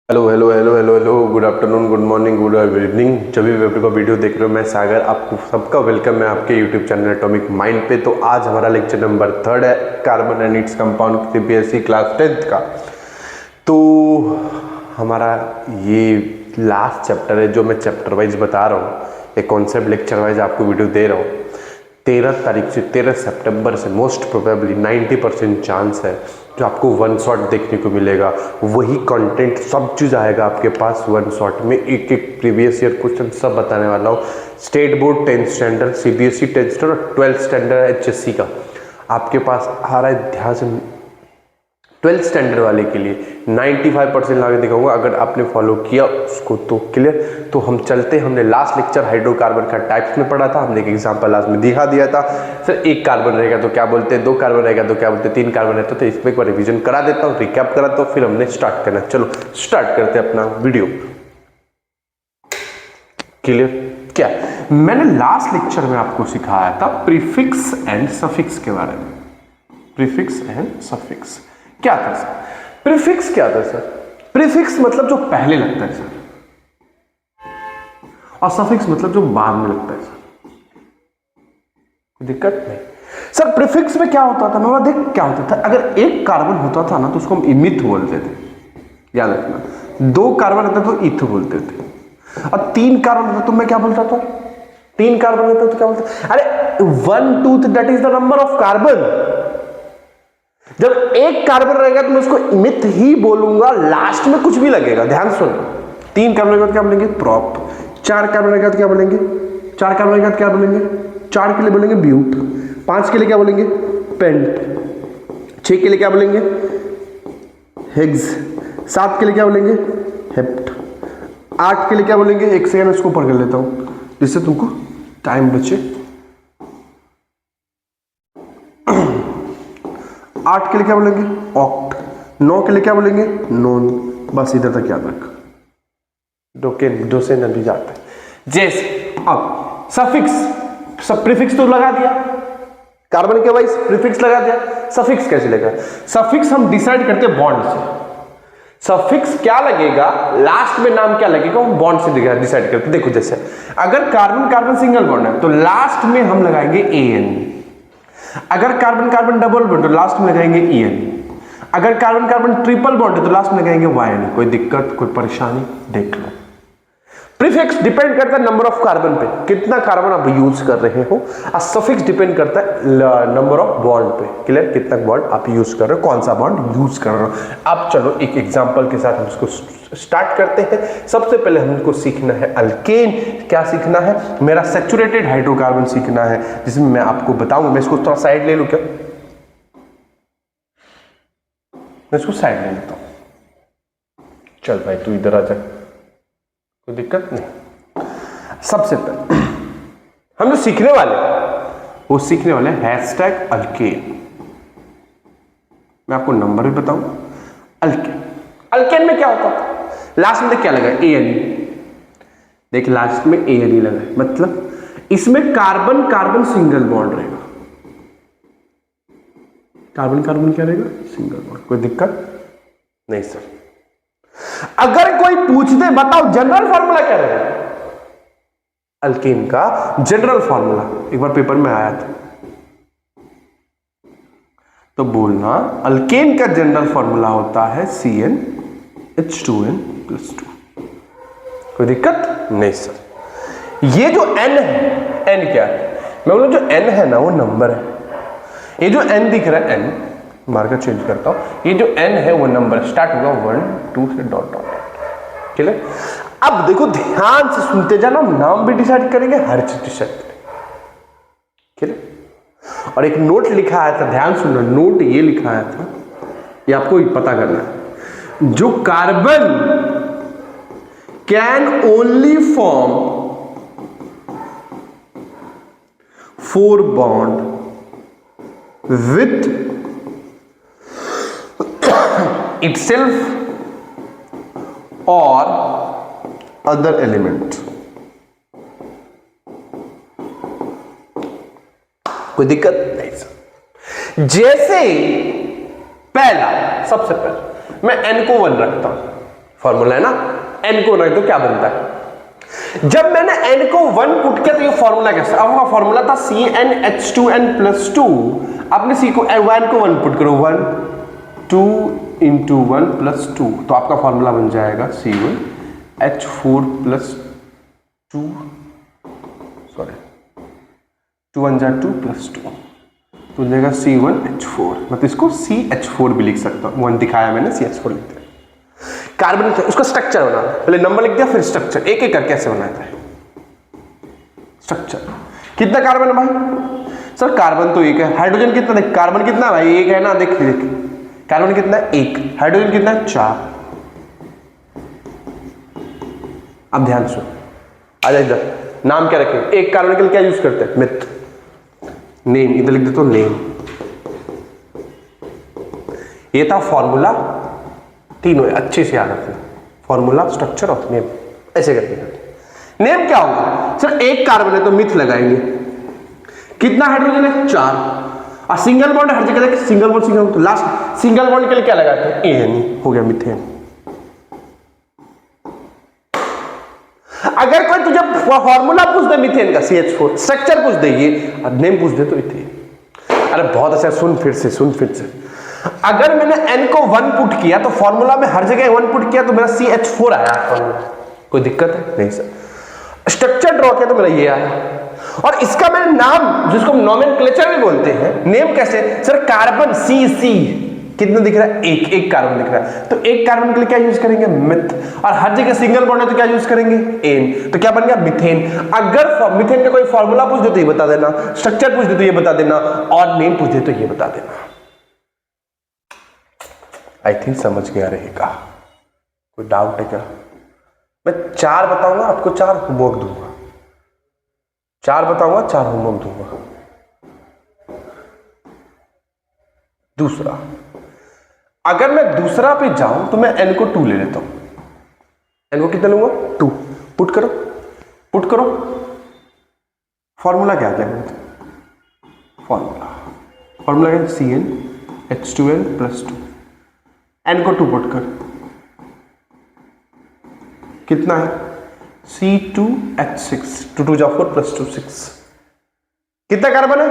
Hello hello hello hello hello good afternoon, good morning, good evening. जब भी आप का वीडियो देख रहे हो, मैं सागर, आपको सबका वेलकम है आपके यूट्यूब चैनल एटॉमिक माइंड पे। तो आज हमारा लेक्चर नंबर 3 है, carbon and its compound, CBSE class 10th का। तो हमारा ये लास्ट चैप्टर है, जो मैं चैप्टर वाइज बता रहा हूँ, एक कॉन्सेप्ट लेक्चर वाइज आपको वीडियो दे रहा हूँ। 13 तारीख से 13 सितंबर से मोस्ट प्रोबेबली 90% चांस है जो आपको वन शॉट देखने को मिलेगा। वही कंटेंट सब चीज़ आएगा आपके पास वन शॉट में, एक एक प्रीवियस ईयर क्वेश्चन सब बताने वाला हूँ। State board 10th standard, CBSE 10th standard और 12th स्टैंडर्ड एचएससी का आपके पास आ रहा है। ध्यान से 12th स्टैंडर्ड वाले के लिए 95% ला के दिखाऊंगा, अगर आपने फॉलो किया उसको तो क्लियर। तो हम चलते, हमने लास्ट लेक्चर हाइड्रोकार्बन का टाइप्स में पढ़ा था, हमने एक एग्जांपल लास्ट में दिखा दिया था। सर एक कार्बन रहेगा तो क्या बोलते हैं, 2 कार्बन रहेगा तो क्या बोलते हैं, 3 कार्बन रहता है, तो इसमें एक बार रिविजन करा देता हूँ, रिकैप कराता हूँ, फिर हमने स्टार्ट करना। चलो स्टार्ट करते हैं अपना वीडियो। क्लियर? क्या मैंने लास्ट लेक्चर में आपको सिखाया था प्रीफिक्स एंड सफिक्स के बारे में। प्रीफिक्स एंड सफिक्स क्या था सर? प्रीफिक्स क्या था सर? प्रीफिक्स मतलब जो पहले लगता है सर, और सफिक्स मतलब जो बाद में लगता है सर। कोई दिक्कत नहीं सर। प्रीफिक्स में क्या होता था ना, देख क्या होता था, अगर एक कार्बन होता था ना तो उसको हम इमिथ बोलते थे, याद रखना। 2 कार्बन रहता तो इथ बोलते थे, और 3 कार्बन रहता तो मैं क्या बोलता था, 3 कार्बन रहता तो क्या बोलता, अरे 1 2 that is the number of carbon. जब एक कार्बन रहेगा तो मैं उसको मिथ ही बोलूंगा, लास्ट में कुछ भी लगेगा। ध्यान सुन, 3 कार्बन रहेगा तो क्या बोलेंगे, प्रॉप। 4 कार्बन रहेगा तो क्या बोलेंगे, 4 कार्बन रहेगा तो क्या बोलेंगे, 4 के लिए बोलेंगे ब्यूट। 5 के लिए क्या बोलेंगे, पेंट। 6 के लिए क्या बोलेंगे, हेक्स। 7 के लिए क्या बोलेंगे, हेप्ट। 8 के लिए क्या बोलेंगे, एक सेकंड इसको ऊपर कर लेता हूं जिससे तुमको टाइम बचे। 8 के लिए क्या बोलेंगे, ऑक्ट। 9 के लिए क्या बोलेंगे, नोन। बस इधर तक याद रख, दो से नदी जाता है जैसे। अब सफिक्स, सब प्रीफिक्स तो लगा दिया, कार्बन के वाइज प्रीफिक्स लगा दिया। सफिक्स कैसे लगेगा? सफिक्स हम डिसाइड करते हैं बॉन्ड से। सफिक्स क्या लगेगा, लास्ट में नाम क्या लगेगा, हम बॉन्ड से डिसाइड करते। देखो जैसे अगर कार्बन कार्बन सिंगल बॉन्ड है तो लास्ट में हम लगाएंगे AN। अगर कार्बन कार्बन डबल बॉन्ड तो लास्ट में लगाएंगे EN। अगर कार्बन कार्बन ट्रिपल बॉन्ड है तो लास्ट में लगाएंगे YN। कोई दिक्कत, कोई परेशानी? देख लो, प्रीफिक्स डिपेंड करता है नंबर ऑफ कार्बन पे, कितना कार्बन आप यूज कर रहे हो, और सफिक्स डिपेंड करता है नंबर ऑफ बॉन्ड पे। क्लियर? कितना बॉन्ड आप यूज कर रहे हो, कौन सा बॉन्ड यूज कर रहे हो। अब चलो एक एग्जांपल के साथ हम इसको स्टार्ट करते हैं। सबसे पहले हमको सीखना है अल्केन। क्या सीखना है? मेरा सैचुरेटेड हाइड्रोकार्बन सीखना है, जिसमें मैं आपको बताऊंगा। मैं इसको थोड़ा साइड ले लूं क्या? मैं इसको साइड ले लेता हूं। चल भाई तू इधर आ जा, कोई दिक्कत नहीं। सबसे पहले हम जो सीखने वाले, वो सीखने वाले हैशटैग अल्केन। मैं आपको नंबर भी बताऊंगा। अल्केन, अल्केन में क्या होता था, लास्ट में क्या लगा, ANE। देख लास्ट में ANE लगा है, मतलब इसमें कार्बन कार्बन सिंगल बॉन्ड रहेगा। कार्बन कार्बन क्या रहेगा, सिंगल बॉन्ड। कोई दिक्कत नहीं सर। अगर कोई पूछ दे बताओ जनरल फॉर्मूला क्या रहेगा, अल्केन का जनरल फॉर्मूला एक बार पेपर में आया था, तो बोलना अल्केन का जनरल फॉर्मूला होता है CnH2n+2। कोई दिक्कत नहीं सर। ये जो N है, N क्या है, मैं बोलूं जो N है ना वो नंबर है। ये जो N दिख रहा है, N मार्कर चेंज करता हूं, ये जो N है वो नंबर स्टार्ट होगा 1 2 से डॉट डॉट। क्लियर? अब देखो ध्यान से सुनते जाना, नाम भी डिसाइड करेंगे, हर चीज डिसाइड करेंगे। क्लियर? और एक नोट लिखा आया था, ध्यान सुनना, नोट ये लिखा आया था, ये आपको पता करना है। जो carbon can only form 4 bond with itself or other element। कोई दिक्कत नहीं सर। जैसे पहला, सबसे पहले मैं N को 1 रखता हूं, फॉर्मूला है ना, n को रख दो, क्या बनता है? जब मैंने n को 1 पुट किया तो ये फॉर्मूला कैसा? अब वहां फॉर्मूला था CnH2n+2, आपने C को 1 को 1 पुट करो, 1 2 × 1+2, तो आपका फॉर्मूला बन जाएगा C1H4+2, सॉरी 2 1 जा 2+2, तो हो जाएगा C1H4, मतलब इसको CH4 भी लिख सकता हूं, 1 दिखाया मैंने, CH4 लिखते हैं। कार्बन उसका स्ट्रक्चर बनाना, पहले नंबर लिख दिया फिर स्ट्रक्चर, एक एक करके कैसे बनाता है स्ट्रक्चर। कितना कार्बन है भाई? सर कार्बन तो एक है, हाइड्रोजन कितना? देख कार्बन कितना है भाई, एक है ना, देख कार्बन कितना है, एक, हाइड्रोजन कितना है, 4। अब ध्यान सुन, आ जा इधर, नाम क्या रखें? एक कार्बन के लिए क्या यूज करते हैं? मिथ, नेम, इधर लिख देता हूं नेम। ये था फॉर्मूला, तीनों अच्छे से याद रखना, फॉर्मूला, स्ट्रक्चर और नेम, ऐसे करके। नेम क्या होगा? सर एक कार्बन है तो मिथ लगाएंगे, कितना हाइड्रोजन है? 4, और सिंगल बॉन्ड हर जगह देखिए, सिंगल बॉन्ड सिंगल, तो लास्ट सिंगल बॉन्ड के लिए क्या लगाते हैं? एन, हो गया मिथेन। अगर कोई तुझे फॉर्मूला पूछ दे मिथेन का CH4, स्ट्रक्चर पूछ दे ये, नेम पूछ दे तो इथेन। अरे बहुत अच्छा, सुन फिर से, सुन फिर से। अगर मैंने n को 1 पुट किया तो फॉर्मूला में हर जगह 1 पुट किया तो मेरा CH4 आया फॉर्मूला, कोई दिक्कत है? नहीं सर। स्ट्रक्चर ड्रॉ किया तो मेरा ये आया, और इसका मैंने नाम, जिसको नोमेनक्लेचर भी बोलते हैं, नेम कैसे? सर कार्बन CC कितना दिख रहा है? एक कार्बन दिख रहा है, तो एक कार्बन के लिए क्या यूज करेंगे? मिथ, और हर जगह सिंगल बॉन्ड है तो क्या यूज करेंगे? एन, तो क्या बन गया? मिथेन। अगर मिथेन का कोई फॉर्मूला पूछ दे तो ये बता देना, स्ट्रक्चर पूछ दे तो ये बता देना, और नेम पूछ दे तो ये बता देना। आई थिंक समझ गया रहेगा, कोई डाउट है क्या? मैं 4 बताऊंगा आपको, 4 होमवर्क दूंगा, 4 बताऊंगा, 4 होमवर्क दूंगा। दूसरा, अगर मैं दूसरा पे जाऊं तो मैं n को 2 ले लेता हूं, n को कितना लूंगा? 2, पुट करो, पुट करो, फॉर्मूला क्या क्या? फॉर्मूला क्या? CnH2n+2, n को 2 पुट कर, कितना है? C2H6, 2 2 जा 4 +2 6, कितना कार्बन है?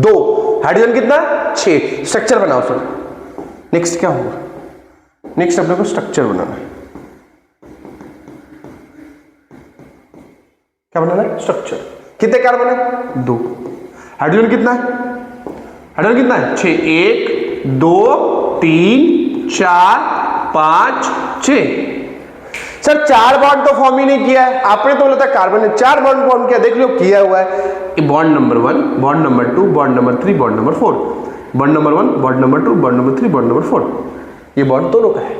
2, हाइड्रोजन कितना? 6। स्ट्रक्चर बनाओ सर। नेक्स्ट क्या होगा? नेक्स्ट अपने को स्ट्रक्चर बनाना है, क्या बनाना है? स्ट्रक्चर। कितने कार्बन है? 2। हाइड्रोजन कितना है? हाइड्रोजन कितना है? 6, 1 2 3 4 5 6। सर 4 बॉन्ड तो फॉर्म ही नहीं किया है, आपने तो बोला था कार्बन ने 4 बॉन्ड फॉर्म किया, देख लो किया हुआ है। Bond number 1, bond number 2, bond number 3, bond number 4, bond number 1, bond number 2, bond number 3, bond number 4, ये बॉन्ड दोनों का है,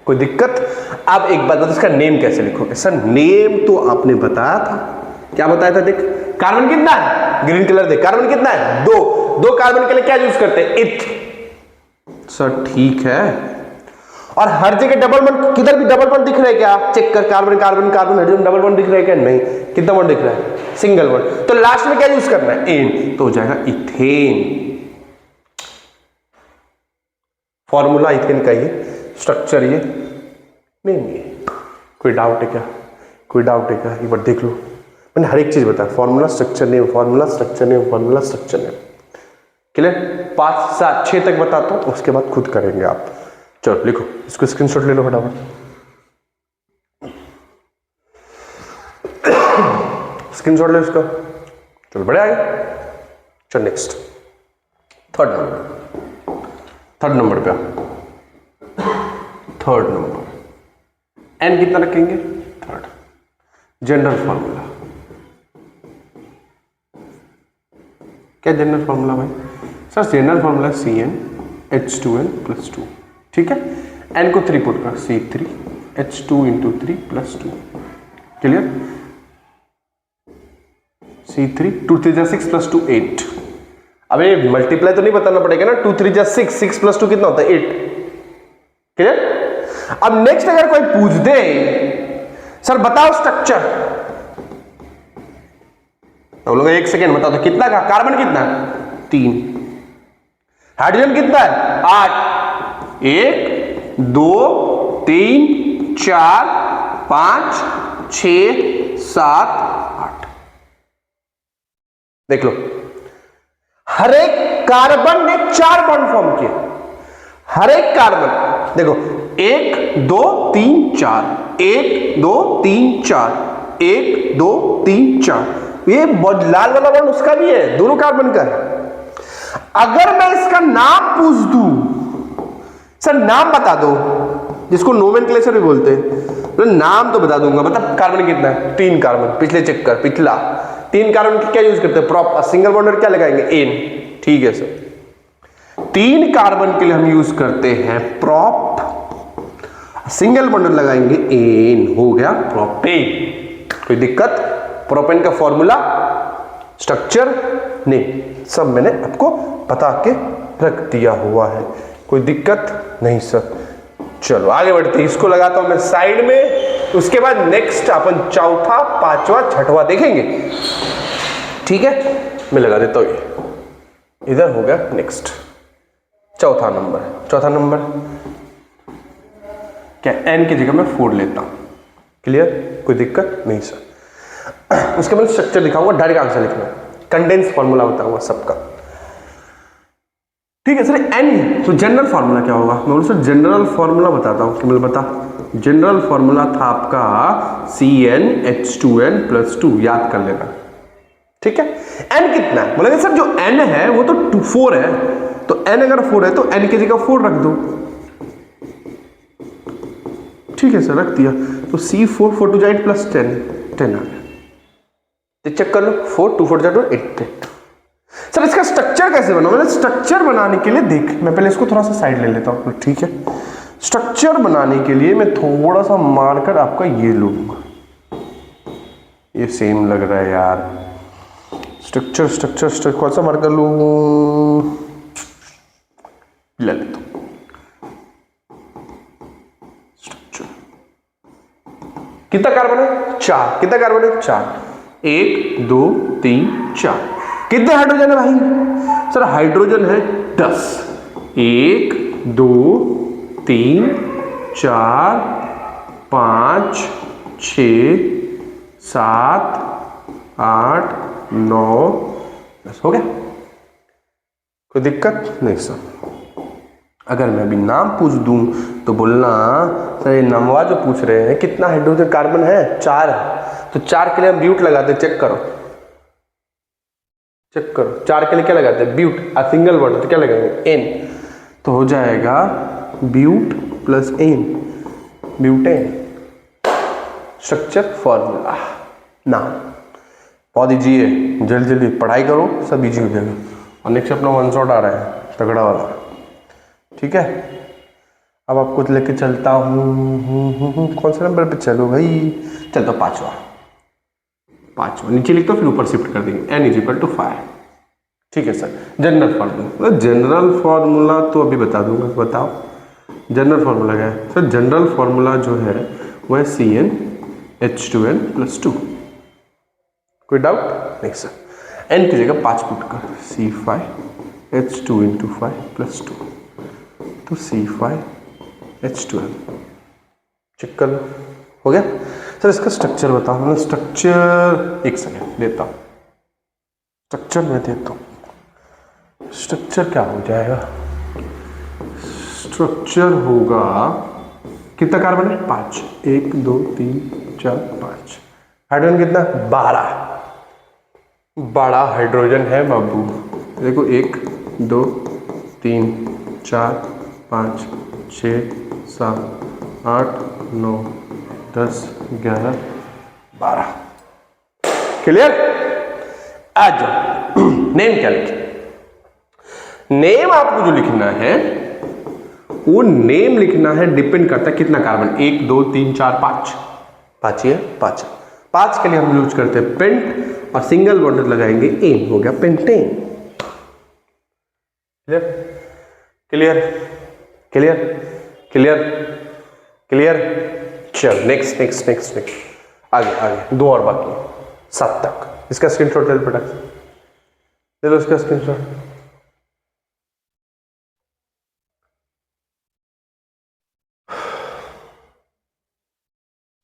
कोई दिक्कत? अब एक बात, इसका नेम कैसे लिखोगे? सर नेम तो आपने बताया था, क्या बताया था? देख कार्बन कितना है, ग्रीन कलर देख, कार्बन कितना है? 2 कार्बन के लिए क्या यूज करते हैं? इथ। सर ठीक है, और हर जगह डबल बॉन्ड, किधर भी डबल बॉन्ड दिख रहा है क्या? चेक कर, carbon carbon carbon hydrogen double bond दिख रहा है क्या? नहीं। कितना बॉन्ड दिख रहा है? Single bond. तो लास्ट में क्या यूज करना है? एन, तो हो जाएगा इथेन। फॉर्मूला इथेन का ये, स्ट्रक्चर ये, नेम ये। कोई डाउट है क्या? कोई डाउट है क्या? एक बार देख लो, मैंने हर एक चीज बताया, formula structure name, formula structure name, formula structure name. Clear? 5 7 6 तक बताता हूं, उसके बाद खुद करेंगे आप। चलो लिखो, इसको स्क्रीनशॉट ले लो फटाफट। स्क्रीनशॉट लो इसका। चलो बड़े आगे, चल नेक्स्ट, थर्ड नंबर पे आओ। थर्ड नंबर, एन कितना रखेंगे? 3rd। जनरल फॉर्मूला क्या? जनरल फॉर्मूला भाई सर, जनरल फॉर्मूला CnH2n+2, ठीक है। n को 3 पुट कर, C3H2 × 3 + 2, क्लियर? C3 2 3 6 + 2 8। अब ये मल्टीप्लाई तो नहीं बताना पड़ेगा ना, 2 3 6 6 + 2 कितना होता है? 8, क्लियर? अब नेक्स्ट अगर कोई पूछ दे, सर बताओ स्ट्रक्चर, तो लोग 1 सेकेंड बताओ तो कितना का? कार्बन कितना है? 3। हाइड्रोजन कितना है? 8। 1 2 3 4 5 6 7 8। देख लो, हर एक कार्बन ने 4 बॉन्ड फॉर्म किए। हर एक कार्बन देखो 1 2 3 4 1 2 3 4 1 2 3 4। ये लाल वाला बॉन्ड उसका भी है, दोनों कार्बन का है। अगर मैं इसका नाम पूछ दूं, सर नाम बता दो, जिसको नोमेनक्लेचर भी बोलते हैं, तो नाम तो बता दूंगा। मतलब कार्बन कितना है? 3 कार्बन। पिछले चेक कर, पिछला 3 कार्बन की क्या यूज करते हैं? प्रोप। सिंगल बॉन्ड और क्या लगाएंगे? एन। ठीक है सर, 3 कार्बन के लिए हम यूज करते हैं प्रोप, सिंगल बॉन्ड लगाएंगे एन। हो गया प्रोपेन। कोई दिक्कत? प्रोपेन का फॉर्मूला, स्ट्रक्चर नहीं, सब मैंने आपको बता के रख दिया हुआ है। कोई दिक्कत नहीं सर। चलो आगे बढ़ते हैं, इसको लगाता हूं मैं साइड में। उसके बाद नेक्स्ट अपन चौथा, पांचवा, छठवा देखेंगे। ठीक है, मैं लगा देता हूं। ये इधर हो गया। नेक्स्ट चौथा नंबर। चौथा नंबर क्या? एन की जगह मैं 4 लेता हूं। क्लियर? कोई दिक्कत नहीं सर। उसके बाद स्ट्रक्चर दिखाऊंगा, डायरेक्ट आंसर लिखना, कंडेंस फॉर्मूला बताऊंगा सबका। ठीक है सर। एन तो जनरल फॉर्मूला क्या होगा? मैं बोलूँ सर जनरल फॉर्मूला बताता हूँ कि मुझे बता। जनरल फॉर्मूला था आपका CnH2n+2, याद कर लेना। ठीक है। एन कितना है? बोलेंगे सर जो एन है वो तो 4 है, तो एन अगर 4 है तो एन की जगह 4 रख दो। ठीक है सर, रख दिया। तो C4 4 2 8 + 10 10 आ गया। चेक कर लो, 4 2 4 8 8। सर इसका स्ट्रक्चर कैसे बना? मैंने स्ट्रक्चर बनाने के लिए देख, मैं पहले इसको थोड़ा सा साइड ले लेता हूं। ठीक है, स्ट्रक्चर बनाने के लिए मैं थोड़ा सा मार्कर आपका ये लूंगा। ये सेम लग रहा है यार। स्ट्रक्चर स्ट्रक्चर स्ट्रक्चर कौन सा मार्कर लूं? ले लेता हूं स्ट्रक्चर। कितना कार्बन है? 4। कितना कार्बन है? 4। 1 2 3 4। कितने हाइड्रोजन है भाई? सर हाइड्रोजन है 10। 1 2 3 4 5 6 7 8 9 10। हो गया? कोई दिक्कत नहीं सर। अगर मैं अभी नाम पूछ दूं तो बोलना सर ये नमवा जो पूछ रहे हैं कितना हाइड्रोजन कार्बन है? 4 है। तो 4 के लिए हम ब्यूट लगाते, चेक करो चेक करो। 4 के लिए क्या लगाते हैं? ब्यूट। सिंगल बॉन्ड तो क्या लगाएंगे? एन। तो हो जाएगा ब्यूट प्लस एन, ब्यूटेन। स्ट्रक्चर फॉर्मूला नाम पौ दीजिए, जल्दी जल्दी पढ़ाई करो, सब इजी हो जाएगा। और नेक्स्ट अपना 1 शॉट आ रहा है तगड़ा वाला। ठीक है, अब आपको लेके चलता हूँ। कौन से नंबर पे चलो भाई? चलता हूँ पांचवा। नीचे लिखता हूँ, फिर ऊपर शिफ्ट कर देंगे। n = 5। ठीक है sir. General formula, general formula तो अभी बता दूंगा। बताओ जनरल फार्मूला क्या है? सर जनरल फार्मूला जो है वह CnH2n+2। कोई डाउट नहीं सर। n की जगह 5 पुट कर, C5H2 × 5 + 2, तो C5H2n। चेक कर लो, हो गया सर। इसका स्ट्रक्चर बताओ। मैं स्ट्रक्चर एक सेकेंड देता हूँ। स्ट्रक्चर में देता हूँ। स्ट्रक्चर क्या हो जाएगा? स्ट्रक्चर होगा कितना कार्बन है? 5। 1 2 3 4 5। हाइड्रोजन कितना? 12 हाइड्रोजन है बाबू। देखो 1 2 3 4 5 6 7 8 9 10 11 12। क्लियर? आ जाओ। नेम क्या लिखे? नेम आपको जो लिखना है वो नेम लिखना है, डिपेंड करता है कितना कार्बन। 1 2 3 4 5। 5 ही है, 5। 5 के लिए हम यूज करते हैं पेंट, और सिंगल बॉन्ड लगाएंगे एन। हो गया pentane. Clear clear clear clear clear. चल नेक्स्ट नेक्स्ट नेक्स्ट नेक्स्ट। आगे 2 और बाकी, 7 तक। इसका स्क्रीनशॉट ले लो फटाक से, ले लो इसका स्क्रीनशॉट।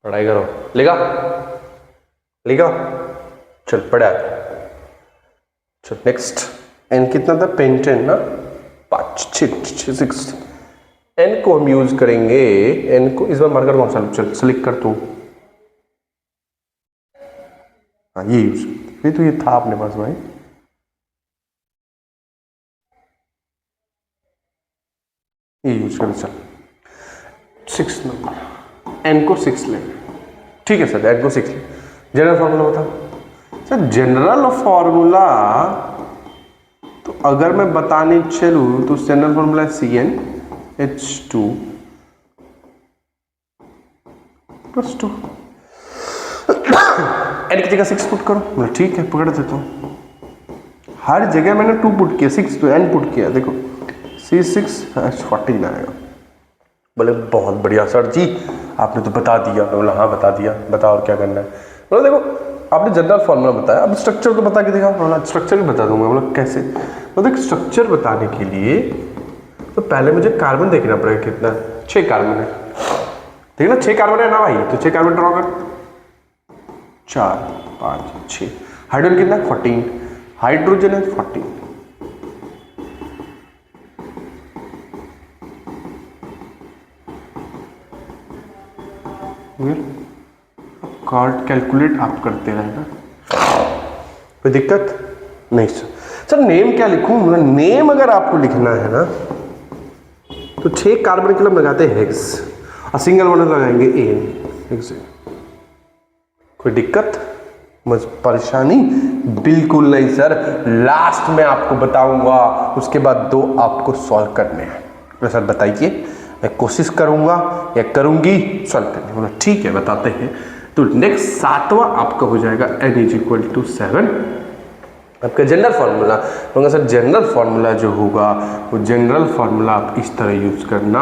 पढ़ाई करो, लिखा लिखा, चल पढ़ा। चल नेक्स्ट, एन कितना था, पेंटेन ना, 5 6 6। एन को हम यूज करेंगे, एन को इस बार मार्कर कौन सा, चल सेलेक्ट कर तू। हाँ ये यूज, ये तो ये था अपने पास भाई, ये यूज करो। चल 6 नंबर, एन को 6 ले, ठीक है सर, एन को 6 ले। जनरल फॉर्मूला बता सर। जनरल फॉर्मूला तो अगर मैं बताने चलूँ तो जनरल फॉर्मूला CnH2 + 2। एन की जगह 6 पुट करो, मतलब ठीक है पकड़ देता हूँ। हर जगह मैंने 2 पुट किया, 6 तो एन पुट किया, देखो C6H14 आएगा। बोले बहुत बढ़िया सर जी, आपने तो बता दिया। मैं बोला हाँ बता दिया, बताओ और क्या करना है। बोला देखो आपने जनरल फॉर्मूला बताया, अब स्ट्रक्चर तो बता के दिखा। बोला स्ट्रक्चर भी बता दूंगा। बोला कैसे? तो देख स्ट्रक्चर बताने के लिए तो पहले मुझे कार्बन देखना पड़ेगा, कितना 6 कार्बन है, ठीक है ना, 6 कार्बन है ना भाई, तो 6 कार्बन ड्रॉ कर, 4 5 6। हाइड्रोजन कितना है 14, हाइड्रोजन है 14। कार्ड कैलकुलेट आप करते रहना, कोई दिक्कत नहीं। सर नेम क्या लिखूं? मतलब नेम अगर आपको लिखना है ना तो 6 कार्बन के लिए लगाते हैं हेक्स और सिंगल वन लगाएंगे एन। कोई दिक्कत परेशानी? बिल्कुल नहीं सर, लास्ट में आपको बताऊंगा, उसके बाद 2 आपको सॉल्व करने हैं। सर बताइए, मैं कोशिश करूंगा या करूंगी सॉल्व करने। बोला ठीक है बताते हैं। तो नेक्स्ट 7वां आपका हो जाएगा n = 7। आपका जनरल फार्मूला होगा सर। जनरल फार्मूला जो होगा वो जनरल फार्मूला आप इस तरह यूज करना।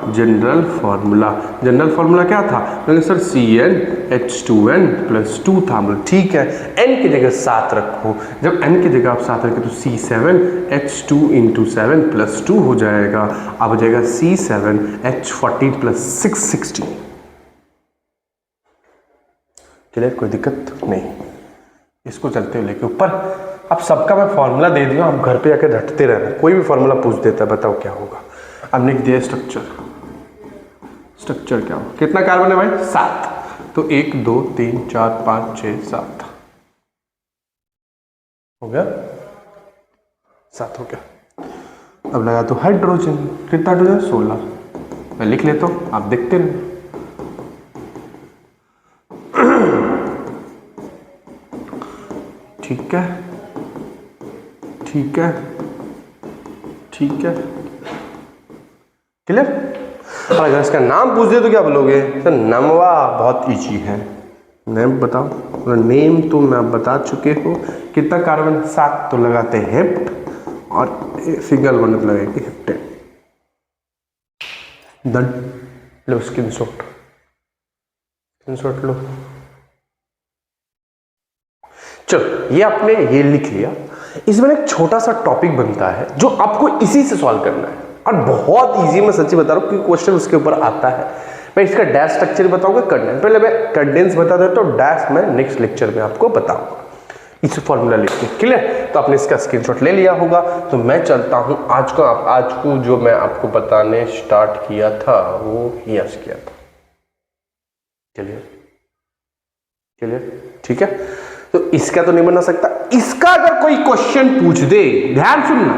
जनरल फार्मूला क्या था? बोले सर CnH2n + 2 था। बोले ठीक है, n की जगह 7 रखो। जब n की जगह आप 7 रखें तो C7H2 × 7 + 2 हो जाएगा। अब हो जाएगा C7H14 + 6 16। चलिए कोई दिक्कत नहीं, इसको चलते हुए लेके ऊपर। अब सबका मैं फार्मूला दे दिया, आप घर पे जाकर रटते रहना। कोई भी फार्मूला पूछ देता है बताओ क्या होगा। अब लिख दिया स्ट्रक्चर क्या होगा? कितना कार्बन है भाई? 7। तो 1 2 3 4 5 6 7 हो गया, 7 हो गया। अब लगा तो हाइड्रोजन, कितना हाइड्रोजन? 16। मैं लिख लेता हूं, आप देखते रहना। ठीक है ठीक है ठीक है, क्लियर? और अगर इसका नाम पूछ दे तो क्या बोलोगे? सर नमवा बहुत इजी है। नेम बताओ। नेम तो मैं बता चुके हो। कितना कार्बन? 7। तो लगाते हैं हेप्ट और सिंगल वन लगाएंगे हेप्टेन। डन। लो स्क्रीनशॉट लो। चलो ये आपने ये लिख लिया। इसमें एक छोटा सा टॉपिक बनता है जो आपको इसी से सॉल्व करना है और बहुत इजी, मैं सच्ची बता रहा हूँ क्योंकि क्वेश्चन उसके ऊपर आता है। मैं इसका डैश स्ट्रक्चर बताऊंगा, कंडेंस पहले मैं कंडेंस बता देता हूँ, डैश मैं नेक्स्ट लेक्चर में आपको बताऊंगा। इस फॉर्मूला लिख के, क्लियर? तो आपने इसका स्क्रीनशॉट ले लिया होगा। तो मैं चलता हूँ आज को जो मैं आपको बताने स्टार्ट किया था वो यस किया था। क्लियर ठीक है? तो इसका तो नहीं बना सकता। इसका अगर कोई क्वेश्चन पूछ दे, ध्यान सुनना,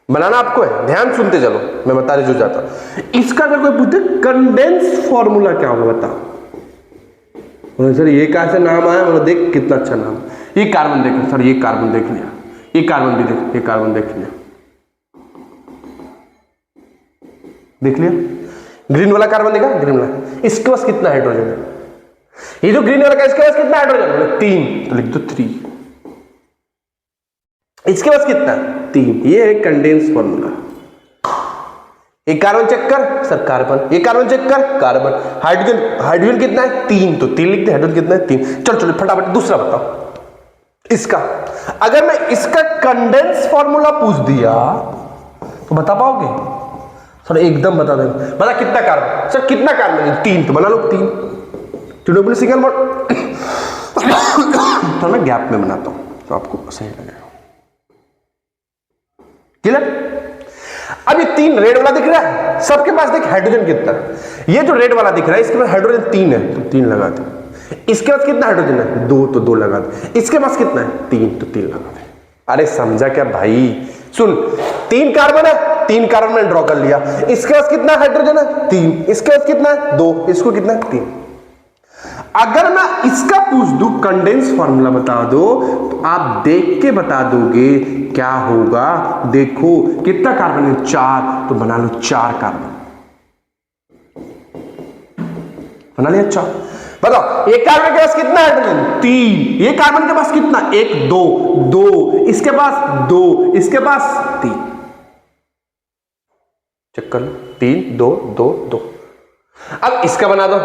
बनाना आपको है, ध्यान सुनते चलो, मैं बता रही जो जाता। इसका अगर कोई पूछ दे कंडेंस फॉर्मूला क्या होगा बताओ। सर ये कहां से नाम आया? मतलब देख कितना अच्छा नाम। ये कार्बन देखो सर, ये कार्बन देख लिया, ये कार्बन भी देख, ये कार्बन देख लिया। ग्रीन वाला कार्बन देखा? ग्रीन वाला, इसके पास कितना हाइड्रोजन है? ये जो ग्रीन वाला का, इसके पास कितना हाइड्रोजन? 3। तो लिख दो 3। इसके पास कितना? 3। ये है कंडेंस फॉर्मूला। एक कार्बन चेक कर सर, कार्बन। ये कार्बन चेक कर, कार्बन। हाइड्रोजन कितना है? 3। तो 3 लिखते। हाइड्रोजन कितना है? 3। चलो फटाफट दूसरा बताओ। इसका अगर मैं इसका कंडेंस फॉर्मूला पूछ दिया तो बता पाओगे? सर एकदम बता देंगे। बता कितना कार्बन? सर कितना कार्बन? 3। तो बना लो 3। टू डब्ल्यू सिंगल बॉन्ड तो मैं गैप में बनाता हूं तो आपको सही लगेगा। क्लियर? अब ये 3 रेड वाला दिख रहा है, सबके पास देख हाइड्रोजन कितना है। ये जो रेड वाला दिख रहा है इसके पास हाइड्रोजन 3 है तो 3 लगा दे। इसके पास कितना हाइड्रोजन है 2 तो 2 लगा दे। इसके पास कितना है 3 तो 3 लगा दे। अरे समझा क्या भाई? सुन, 3 कार्बन है, 3 कार्बन मैंने ड्रॉ कर लिया। इसके पास कितना हाइड्रोजन है 3, इसके पास कितना है 2, इसको कितना है 3। अगर मैं इसका पूछ दूं कंडेंस फार्मूला बता दो तो आप देख के बता दोगे क्या होगा। देखो कितना कार्बन है 4 तो बना लो 4 कार्बन, बना लिया 4। बताओ एक कार्बन के पास कितना हाइड्रोजन 3, ये कार्बन के पास कितना 1 2 2, इसके पास 2, इसके पास 3। चेक कर लो 3 2 2 2। अब इसका बना दो।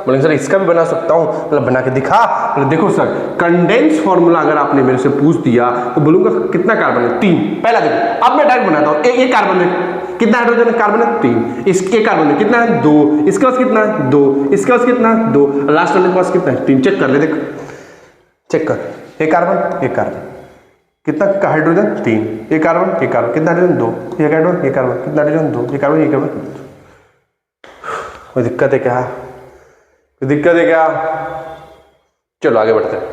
बोले सर इसका भी बना सकता हूं, मतलब बना के दिखा। बोले देखो सर कंडेंस फार्मूला अगर आपने मेरे से पूछ दिया तो बोलूंगा कितना कार्बन है 3। पहला देखो, अब मैं डायरेक्ट बनाता हूं। एक कार्बन है, कितना हाइड्रोजन है कार्बन है 3, इसके कार्बन है कितना है 2, इसके पास कितना है 2, इसके पास कितना है 2, लास्ट वाले के पास कितना है 3। चेक कर ले, देख चेक कर। एक कार्बन कितना का हाइड्रोजन 3, एक कार्बन कितना हाइड्रोजन 2, एक कार्बन कितना हाइड्रोजन 2, एक कार्बन। कोई दिक्कत है क्या? कोई दिक्कत है क्या? चलो आगे बढ़ते हैं।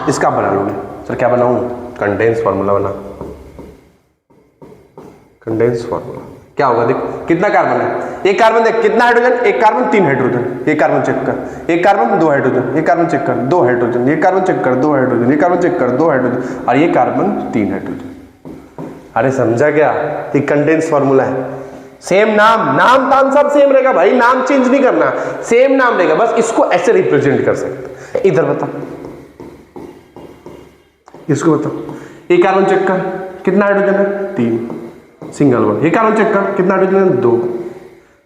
इसका बना लूंगे सर, क्या बनाऊं? कंडेंस फार्मूला बना। कंडेंस फार्मूला क्या होगा? देख कितना कार्बन है, एक कार्बन देख कितना हाइड्रोजन, एक कार्बन 3 हाइड्रोजन, एक कार्बन चेक कर, एक कार्बन 2 हाइड्रोजन, एक कार्बन चेक कर 2 हाइड्रोजन, एक कार्बन चेक कर 2 हाइड्रोजन, एक कार्बन चेक कर 2 हाइड्रोजन और ये कार्बन 3 हाइड्रोजन। अरे समझा क्या? ये कंडेंस फार्मूला है। सेम नाम ताम सब सेम रहेगा भाई, नाम चेंज नहीं करना, सेम नाम रहेगा, बस इसको ऐसे रिप्रेजेंट कर सकते। इधर बता, इसको बता। एक कार्बन चेक कर कितना हाइड्रोजन है 3 सिंगल वन, एक कार्बन चेक कर कितना हाइड्रोजन है 2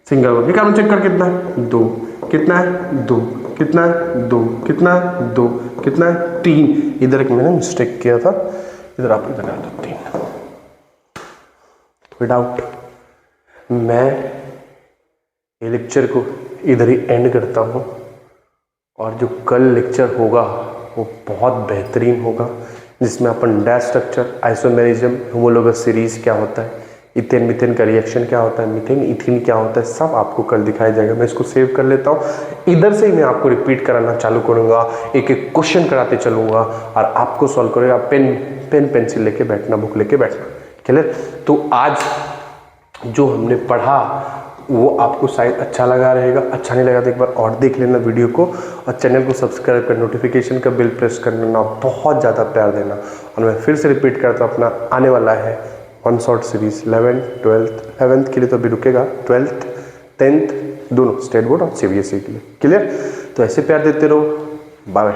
सिंगल वन, एक कार्बन चेक कर कितना है 2, कितना है 2, कितना है 2, कितना है 2, कितना है 3। इधर एक मैंने मिस्टेक किया था, इधर आप इधर डाल दो 3। विदाउट मैं ये लेक्चर को इधर ही एंड करता हूँ और जो कल लेक्चर होगा वो बहुत बेहतरीन होगा, जिसमें अपन dash structure, isomerism, homologous series क्या होता है, इथेन मीथेन का रिएक्शन क्या होता है, मीथेन इथीन क्या होता है, सब आपको कल दिखाया जाएगा। मैं इसको सेव कर लेता हूँ। इधर से ही मैं आपको रिपीट कराना चालू करूँगा, एक एक क्वेश्चन कराते चलूँगा और आपको सॉल्व करेगा। पेन पेंसिल लेके बैठना, बुक लेके बैठना। क्लियर? तो आज जो हमने पढ़ा वो आपको शायद अच्छा लगा रहेगा। अच्छा नहीं लगा तो एक बार और देख लेना वीडियो को और चैनल को सब्सक्राइब कर, नोटिफिकेशन का बेल प्रेस करना, बहुत ज़्यादा प्यार देना। और मैं फिर से रिपीट करता हूँ, अपना आने वाला है 1 short series 11th 12th 11th के लिए तो अभी रुकेगा, 12th 10th दोनों स्टेट बोर्ड और CBSE के लिए। क्लियर? तो ऐसे प्यार देते रहो। बाय।